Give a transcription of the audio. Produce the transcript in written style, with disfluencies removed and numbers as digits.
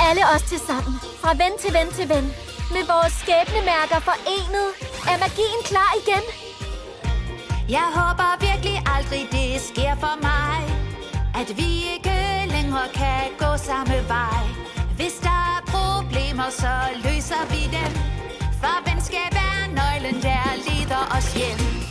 alle os til sammen. Fra ven til ven til ven. Med vores skæbnemærker forenet. Er magien klar igen? Jeg håber virkelig aldrig det sker for mig, at vi ikke længere kan gå samme vej. Hvis der er problemer, så løser vi dem. For venskab er nøglen, der leder os hjem.